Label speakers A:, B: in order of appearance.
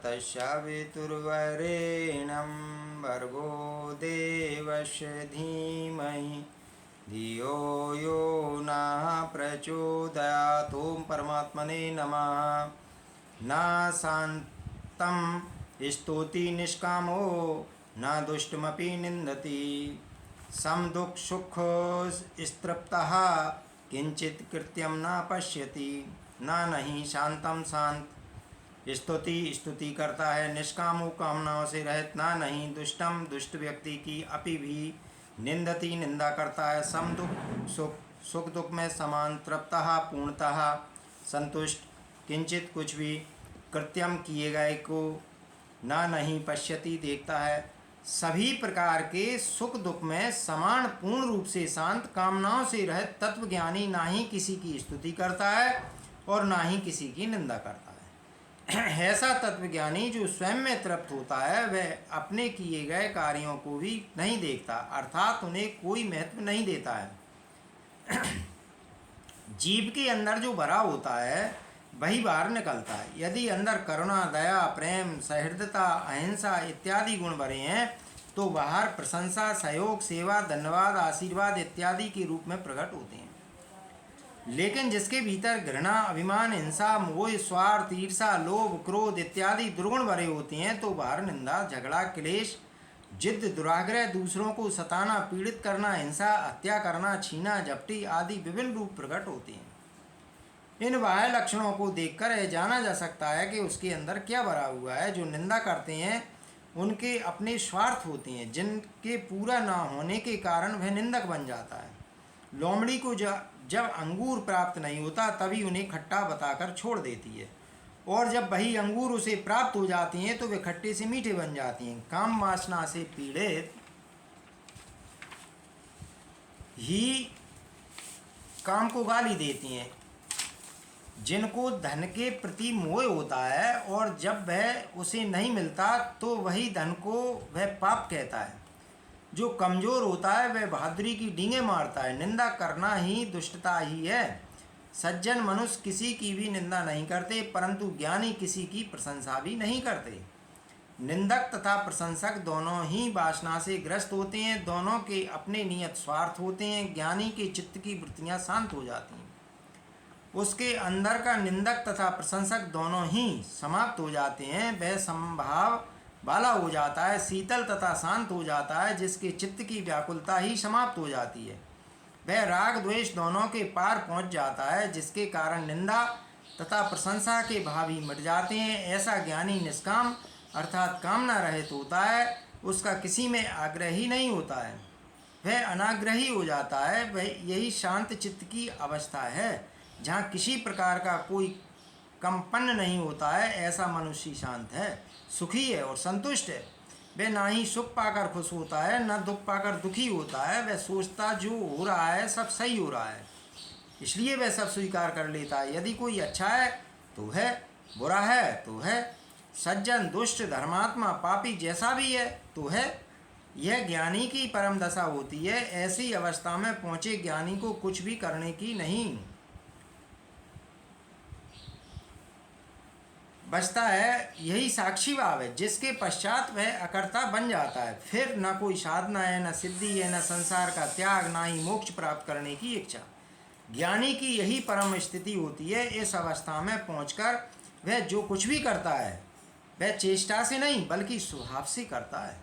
A: तस्यावितुर्वरेण्यं भर्गो देवस्य धीमहि धियो यो नः प्रचोदयात्। ओम परमात्मने नमः। न शान्तं स्तौति निष्कामो न दुष्टमपि निन्दति सम दुख सुख स्तृप्तः किंचित कृत्यम न पश्यति। न नहीं शांतम शांत स्तुति करता है, निष्कामो कामनाओं से रहित। ना नहीं दुष्टम दुष्ट व्यक्ति की अपि भी निंदती निंदा करता है। सम दुख सुख दुख में समान, तृप्तः पूर्णतः संतुष्ट, किंचित कुछ भी, कृत्यम किए गए को, ना नहीं पश्यति देखता है। सभी प्रकार के सुख दुख में समान पूर्ण रूप से शांत, कामनाओं से रहित तत्वज्ञानी ना ही किसी की स्तुति करता है और ना ही किसी की निंदा करता है। ऐसा तत्वज्ञानी जो स्वयं में तृप्त होता है वह अपने किए गए कार्यों को भी नहीं देखता, अर्थात उन्हें कोई महत्व नहीं देता है। जीव के अंदर जो भरा होता है वही बाहर निकलता है। यदि अंदर करुणा, दया, प्रेम, सहृदयता, अहिंसा इत्यादि गुण भरे हैं तो बाहर प्रशंसा, सहयोग, सेवा, धन्यवाद, आशीर्वाद इत्यादि के रूप में प्रकट होते हैं। लेकिन जिसके भीतर घृणा, अभिमान, हिंसा, मोह, स्वार्थ, ईर्षा, लोभ, क्रोध इत्यादि दुर्गुण भरे होते हैं तो बाहर निंदा, झगड़ा, क्लेश, जिद, दुराग्रह, दूसरों को सताना, पीड़ित करना, हिंसा, हत्या करना, छीना झपटी आदि विभिन्न रूप प्रकट होते हैं। इन बाह्य लक्षणों को देखकर यह जाना जा सकता है कि उसके अंदर क्या भरा हुआ है। जो निंदा करते हैं उनके अपने स्वार्थ होते हैं जिनके पूरा ना होने के कारण वह निंदक बन जाता है। लोमड़ी को जब अंगूर प्राप्त नहीं होता तभी उन्हें खट्टा बताकर छोड़ देती है, और जब वही अंगूर उसे प्राप्त हो जाती हैं तो वे खट्टे से मीठे बन जाती हैं। काम वासना से पीड़ित ही काम को गाली देती हैं। जिनको धन के प्रति मोह होता है और जब वह उसे नहीं मिलता तो वही धन को वह पाप कहता है। जो कमज़ोर होता है वह बहादुरी की डींगे मारता है। निंदा करना ही दुष्टता ही है। सज्जन मनुष्य किसी की भी निंदा नहीं करते, परंतु ज्ञानी किसी की प्रशंसा भी नहीं करते। निंदक तथा प्रशंसक दोनों ही वासना से ग्रस्त होते हैं, दोनों के अपने नियत स्वार्थ होते हैं। ज्ञानी के चित्त की वृत्तियाँ शांत हो जाती हैं, उसके अंदर का निंदक तथा प्रशंसक दोनों ही समाप्त हो जाते हैं। वह समभाव वाला हो जाता है, शीतल तथा शांत हो जाता है, जिसके चित्त की व्याकुलता ही समाप्त हो जाती है। वह राग द्वेष दोनों के पार पहुंच जाता है, जिसके कारण निंदा तथा प्रशंसा के भाव ही मिट जाते हैं। ऐसा ज्ञानी निष्काम अर्थात कामना रहित होता है, उसका किसी में आग्रह ही नहीं होता है, वह अनाग्रही हो जाता है। वह यही शांत चित्त की अवस्था है जहाँ किसी प्रकार का कोई कंपन नहीं होता है। ऐसा मनुष्य शांत है, सुखी है और संतुष्ट है। वह ना ही सुख पाकर खुश होता है न दुख पाकर दुखी होता है। वह सोचता जो हो रहा है सब सही हो रहा है, इसलिए वह सब स्वीकार कर लेता है। यदि कोई अच्छा है तो है, बुरा है तो है, सज्जन, दुष्ट, धर्मात्मा, पापी जैसा भी है तो है। यह ज्ञानी की परम दशा होती है। ऐसी अवस्था में पहुँचे ज्ञानी को कुछ भी करने की नहीं बचता है। यही साक्षी भाव है जिसके पश्चात वह अकर्ता बन जाता है। फिर न कोई साधना है, न सिद्धि है, न संसार का त्याग, ना ही मोक्ष प्राप्त करने की इच्छा। ज्ञानी की यही परम स्थिति होती है। इस अवस्था में पहुंचकर वह जो कुछ भी करता है वह चेष्टा से नहीं बल्कि स्वभाव से करता है।